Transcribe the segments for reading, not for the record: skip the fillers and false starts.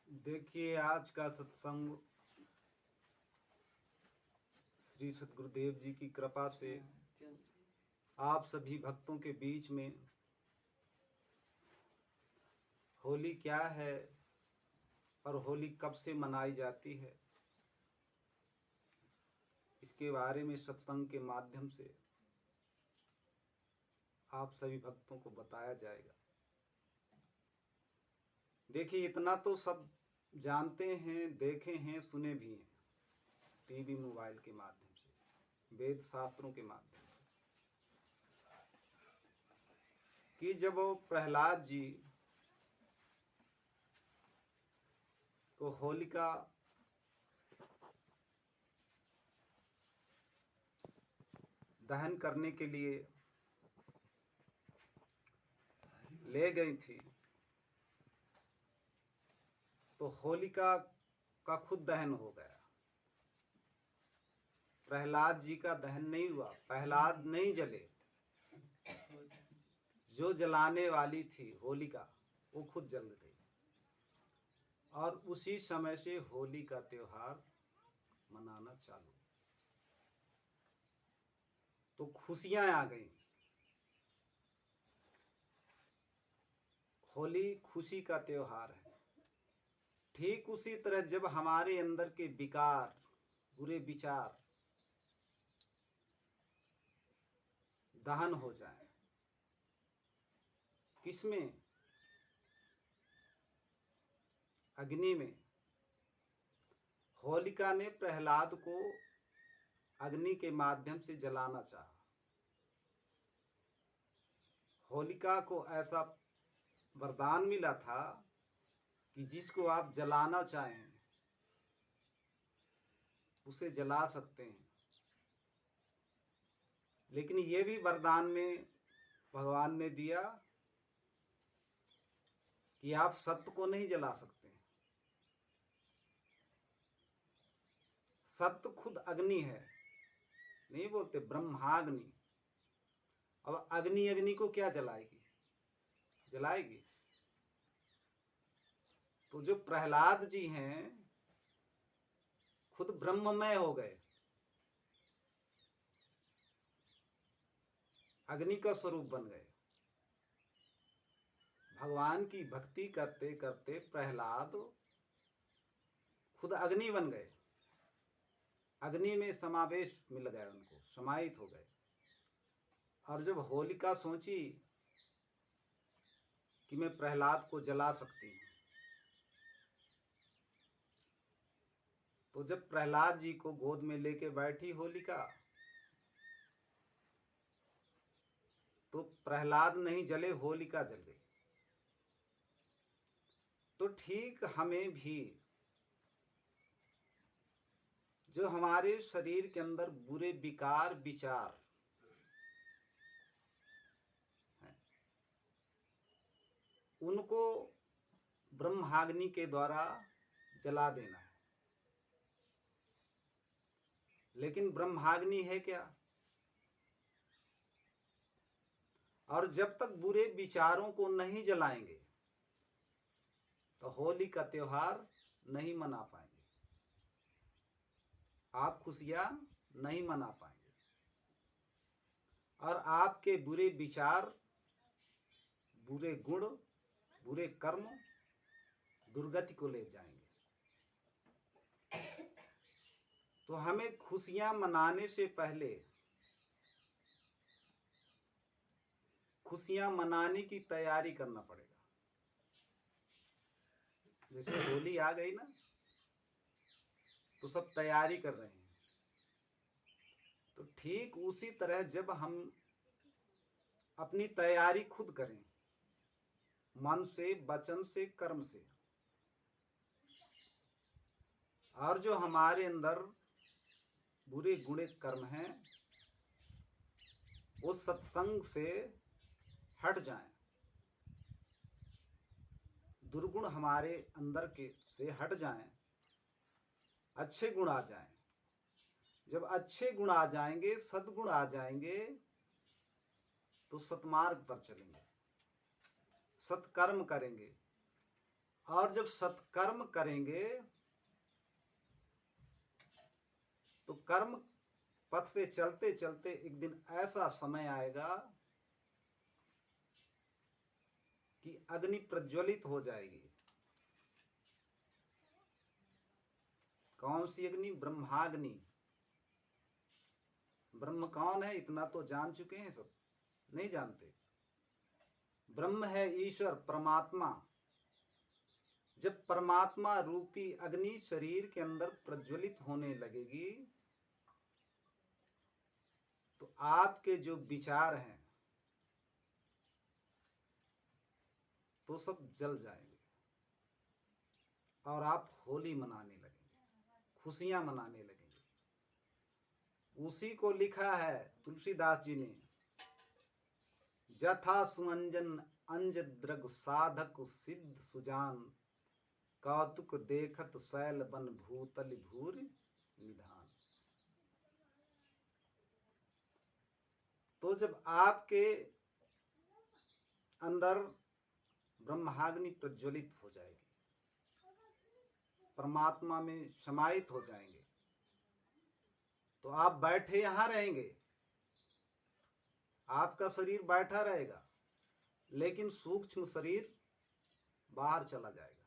देखिए, आज का सत्संग श्री सद्गुरुदेव जी की कृपा से आप सभी भक्तों के बीच में होली क्या है और होली कब से मनाई जाती है, इसके बारे में सत्संग के माध्यम से आप सभी भक्तों को बताया जाएगा। देखिए, इतना तो सब जानते हैं, देखे हैं, सुने भी हैं, टीवी मोबाइल के माध्यम से, वेद शास्त्रों के माध्यम से, कि जब वो प्रहलाद जी को होलिका दहन करने के लिए ले गई थी, तो होलिका का खुद दहन हो गया। प्रहलाद जी का दहन नहीं हुआ, प्रहलाद नहीं जले, जो जलाने वाली थी होलिका वो खुद जल गई। और उसी समय से होली का त्योहार मनाना चालू, तो खुशियां आ गई। होली खुशी का त्योहार है। ठीक उसी तरह जब हमारे अंदर के विकार, बुरे विचार दहन हो जाए, किसमें? अग्नि में। होलिका ने प्रहलाद को अग्नि के माध्यम से जलाना चाहा। होलिका को ऐसा वरदान मिला था कि जिसको आप जलाना चाहें उसे जला सकते हैं। लेकिन ये भी वरदान में भगवान ने दिया कि आप सत्य को नहीं जला सकते। सत्य खुद अग्नि है, नहीं बोलते ब्रह्माग्नि। अब अग्नि को क्या जलाएगी? जलाएगी? तो जो प्रहलाद जी हैं खुद ब्रह्ममय हो गए, अग्नि का स्वरूप बन गए। भगवान की भक्ति करते करते प्रहलाद खुद अग्नि बन गए, अग्नि में समावेश मिल गया, उनको समाहित हो गए। और जब होलिका सोची कि मैं प्रहलाद को जला सकती हूँ, तो जब प्रहलाद जी को गोद में लेके बैठी होलिका, तो प्रहलाद नहीं जले, होलिका जल गई। तो ठीक हमें भी जो हमारे शरीर के अंदर बुरे विकार विचार हैं, उनको ब्रह्माग्नि के द्वारा जला देना है। लेकिन ब्रह्माग्नि है क्या? और जब तक बुरे विचारों को नहीं जलाएंगे तो होली का त्योहार नहीं मना पाएंगे, आप खुशियां नहीं मना पाएंगे, और आपके बुरे विचार, बुरे गुण, बुरे कर्म दुर्गति को ले जाएंगे। तो हमें खुशियां मनाने से पहले खुशियां मनाने की तैयारी करना पड़ेगा। जैसे होली आ गई ना, तो सब तैयारी कर रहे हैं। तो ठीक उसी तरह जब हम अपनी तैयारी खुद करें, मन से, वचन से, कर्म से, और जो हमारे अंदर बुरे गुणे कर्म हैं वो सत्संग से हट जाएं, दुर्गुण हमारे अंदर के से हट जाएं, अच्छे गुण आ जाएं। जब अच्छे गुण आ जाएंगे, सद्गुण आ जाएंगे, तो सतमार्ग पर चलेंगे, सत्कर्म करेंगे, और जब सत्कर्म करेंगे तो कर्म पथ पे चलते चलते एक दिन ऐसा समय आएगा कि अग्नि प्रज्वलित हो जाएगी। कौन सी अग्नि? ब्रह्माग्नि। ब्रह्म कौन है इतना तो जान चुके हैं सब? नहीं जानते। ब्रह्म है ईश्वर, परमात्मा। जब परमात्मा रूपी अग्नि शरीर के अंदर प्रज्वलित होने लगेगी तो आपके जो विचार हैं तो सब जल जाएंगे और आप होली मनाने लगेंगे, खुशियां मनाने लगेंगे। उसी को लिखा है तुलसीदास जी ने, जथा सुअंजन अंज द्रग साधक सिद्ध सुजान, कौतुक देखत शैल बन भूतल भूर निधान। तो जब आपके अंदर ब्रह्माग्नि प्रज्वलित हो जाएगी, परमात्मा में समाहित हो जाएंगे, तो आप बैठे यहां रहेंगे, आपका शरीर बैठा रहेगा, लेकिन सूक्ष्म शरीर बाहर चला जाएगा।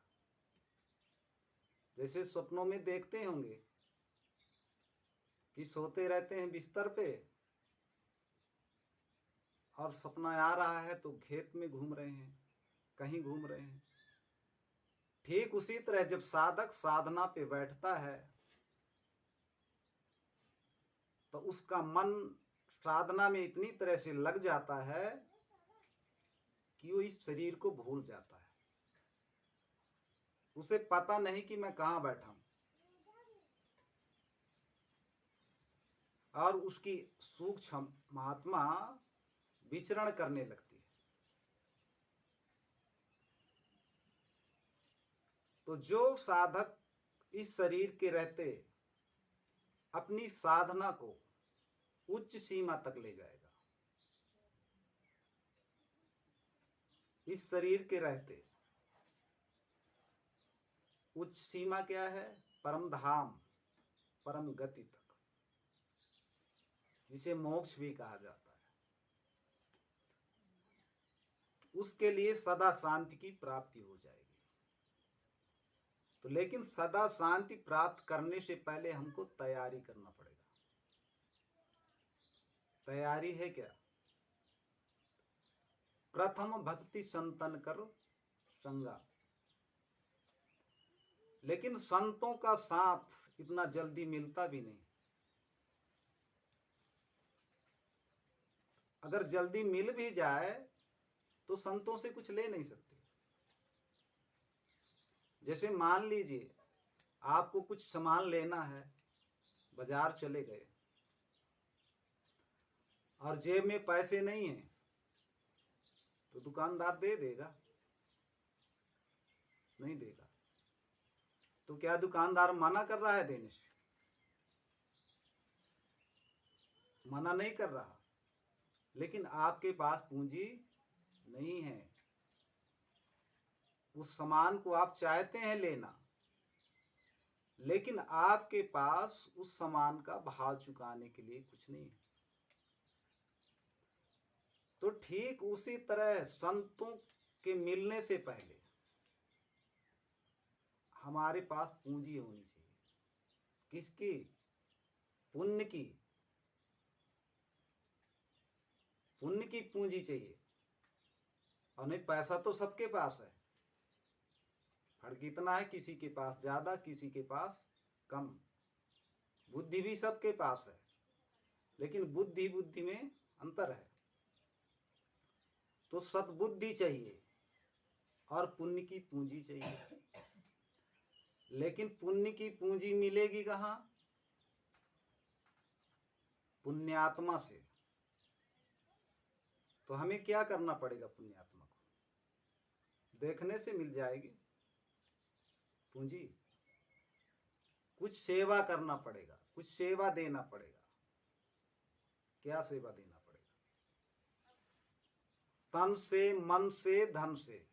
जैसे स्वप्नों में देखते होंगे कि सोते रहते हैं बिस्तर पे और सपना आ रहा है तो खेत में घूम रहे हैं, कहीं घूम रहे हैं। ठीक उसी तरह जब साधक साधना पे बैठता है तो उसका मन साधना में इतनी तरह से लग जाता है कि वो इस शरीर को भूल जाता है। उसे पता नहीं कि मैं कहां बैठा हूं, और उसकी सूक्ष्म आत्मा विचरण करने लगती है। तो जो साधक इस शरीर के रहते अपनी साधना को उच्च सीमा तक ले जाएगा, इस शरीर के रहते उच्च सीमा क्या है? परम धाम, परम गति तक, जिसे मोक्ष भी कहा जाता है। उसके लिए सदा शांति की प्राप्ति हो जाएगी। तो लेकिन सदा शांति प्राप्त करने से पहले हमको तैयारी करना पड़ेगा। तैयारी है क्या? प्रथम भक्ति संतन कर संगा। लेकिन संतों का साथ इतना जल्दी मिलता भी नहीं। अगर जल्दी मिल भी जाए तो संतों से कुछ ले नहीं सकते। जैसे मान लीजिए आपको कुछ सामान लेना है, बाजार चले गए और जेब में पैसे नहीं हैं, तो दुकानदार दे देगा? नहीं देगा। तो क्या दुकानदार मना कर रहा है देने से? मना नहीं कर रहा, लेकिन आपके पास पूंजी नहीं है। उस सामान को आप चाहते हैं लेना, लेकिन आपके पास उस सामान का भाव चुकाने के लिए कुछ नहीं है। तो ठीक उसी तरह संतों के मिलने से पहले हमारे पास पूंजी होनी चाहिए। किसकी? पुण्य की। पुण्य की पूंजी चाहिए। और नहीं, पैसा तो सबके पास है, फर्क इतना है किसी के पास ज्यादा, किसी के पास कम। बुद्धि भी सबके पास है, लेकिन बुद्धि बुद्धि में अंतर है। तो सद्बुद्धि चाहिए और पुण्य की पूंजी चाहिए। लेकिन पुण्य की पूंजी मिलेगी कहां? पुण्यात्मा से। तो हमें क्या करना पड़ेगा? पुण्यात्मा को देखने से मिल जाएगी पूंजी। कुछ सेवा करना पड़ेगा, कुछ सेवा देना पड़ेगा। क्या सेवा देना पड़ेगा? तन से, मन से, धन से।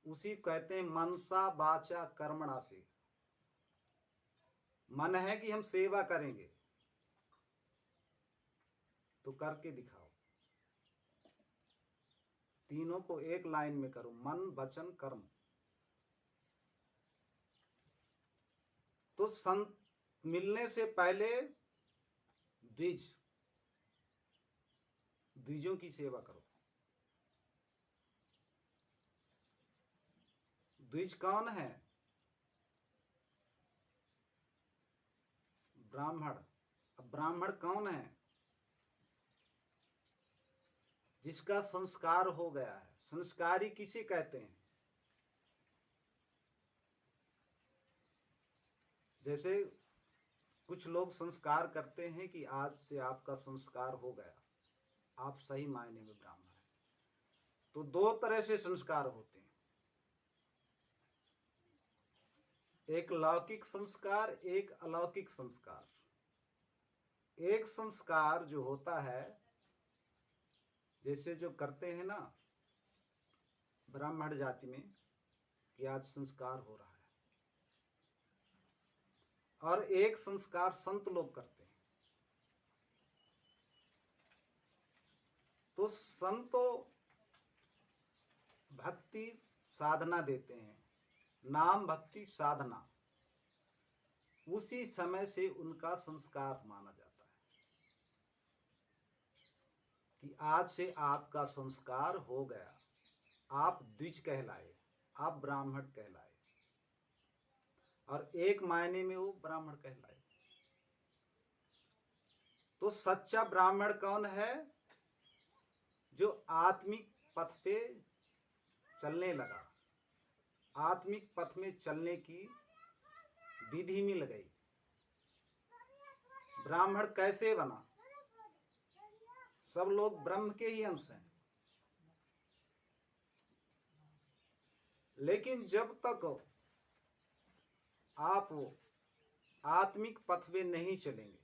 उसी कहते हैं मनसा वाचा कर्मणा से। मन है कि हम सेवा करेंगे तो करके दिखाओ, तीनों को एक लाइन में करो, मन वचन कर्म। तो संत मिलने से पहले द्विजों की सेवा करो। द्विज कौन है? ब्राह्मण। अब ब्राह्मण कौन है? जिसका संस्कार हो गया है। संस्कारी किसे कहते हैं? जैसे कुछ लोग संस्कार करते हैं कि आज से आपका संस्कार हो गया, आप सही मायने में ब्राह्मण हैं। तो दो तरह से संस्कार होते हैं, एक लौकिक संस्कार, एक अलौकिक संस्कार। एक संस्कार जो होता है, जैसे जो करते हैं ना ब्राह्मण जाति में कि आज संस्कार हो रहा है, और एक संस्कार संत लोग करते हैं। तो संतो भक्ति साधना देते हैं, नाम भक्ति साधना, उसी समय से उनका संस्कार माना जाता है कि आज से आपका संस्कार हो गया, आप द्विज कहलाए, आप ब्राह्मण कहलाए, और एक मायने में वो ब्राह्मण कहलाए। तो सच्चा ब्राह्मण कौन है? जो आत्मिक पथ पे चलने लगा, आत्मिक पथ में चलने की विधि मिल गई। ब्राह्मण कैसे बना? सब लोग ब्रह्म के ही अंश हैं, लेकिन जब तक आप आत्मिक पथ में नहीं चलेंगे,